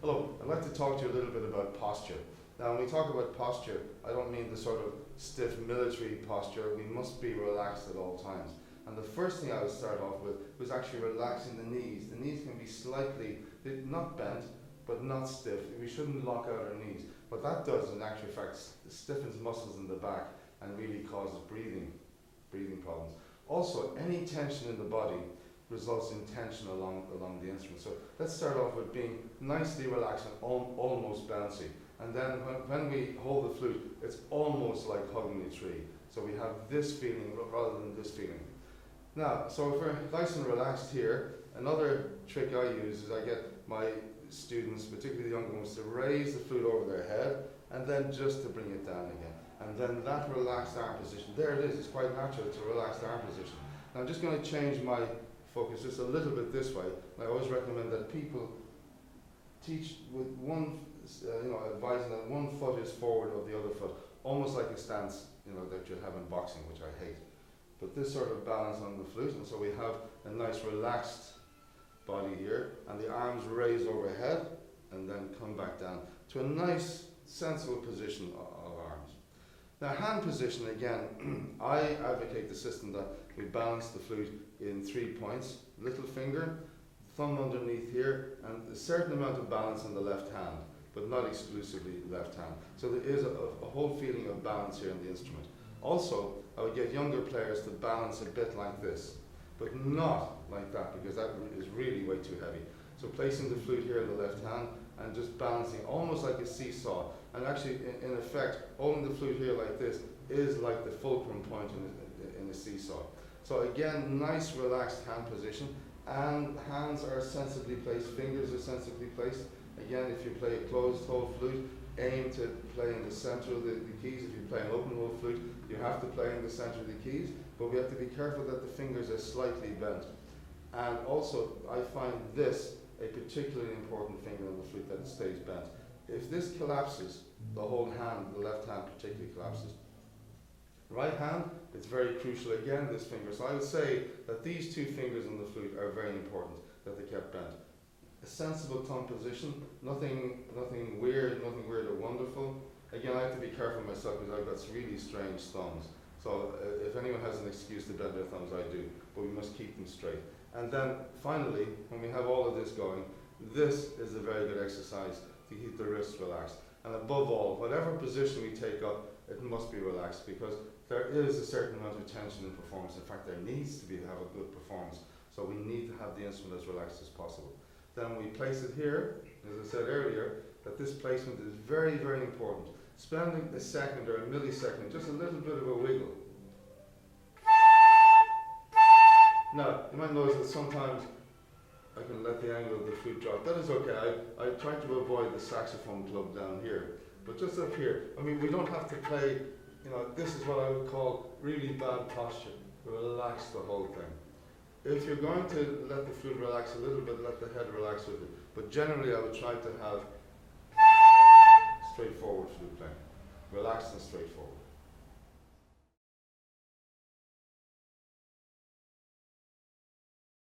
Hello, I'd like to talk to you a little bit about posture. Now, when we talk about posture, I don't mean the sort of stiff military posture. We must be relaxed at all times. And the first thing I would start off with was actually relaxing the knees. The knees can be slightly, not bent, but not stiff. We shouldn't lock out our knees. What that does, in actual fact, stiffens muscles in the back and really causes breathing problems. Also, any tension in the body results in tension along the instrument. So let's start off with being nicely relaxed and almost bouncy. And then when we hold the flute, it's almost like hugging a tree. So we have this feeling rather than this feeling. Now, so if we're nice and relaxed here, another trick I use is I get my students, particularly the younger ones, to raise the flute over their head and then just to bring it down again. And then that relaxed arm position, there it is, it's quite natural, it's a relaxed arm position. Now I'm just going to change my focus just a little bit this way. I always recommend that people teach with one, advising that one foot is forward of the other foot, almost like a stance, that you have in boxing, which I hate. But this sort of balance on the flute, and so we have a nice relaxed body here, and the arms raised overhead, and then come back down to a nice, sensible position of arms. Now, hand position, again, I advocate the system that we balance the flute in 3 points: little finger, thumb underneath here, and a certain amount of balance in the left hand, but not exclusively left hand. So there is a whole feeling of balance here in the instrument. Also, I would get younger players to balance a bit like this, but not like that, because that is really way too heavy. So placing the flute here in the left hand and just balancing almost like a seesaw. And actually, in effect, holding the flute here like this is like the fulcrum point in a seesaw. So again, nice relaxed hand position, and hands are sensibly placed, fingers are sensibly placed. Again, if you play a closed hole flute, aim to play in the center of the keys. If you play an open hole flute, you have to play in the center of the keys, but we have to be careful that the fingers are slightly bent. And also, I find this a particularly important finger on the flute, that it stays bent. If this collapses, the whole hand, the left hand particularly collapses. Right hand, it's very crucial again, this finger. So I would say that these two fingers on the flute are very important, that they kept bent. A sensible thumb position, nothing weird or wonderful. Again, I have to be careful myself because I've got really strange thumbs. So if anyone has an excuse to bend their thumbs, I do, but we must keep them straight. And then finally, when we have all of this going, this is a very good exercise to keep the wrists relaxed. And above all, whatever position we take up, it must be relaxed, because there is a certain amount of tension in performance. In fact, there needs to have a good performance. So we need to have the instrument as relaxed as possible. Then we place it here, as I said earlier, that this placement is very, very important. Spending a second or a millisecond, just a little bit of a wiggle. Now, you might notice that sometimes I can let the angle of the flute drop. That is okay. I try to avoid the saxophone plug down here. But just up here, I mean, we don't have to play, this is what I would call really bad posture. Relax the whole thing. If you're going to let the flute relax a little bit, let the head relax with it. But generally, I would try to have straightforward flute playing. Relaxed and straightforward.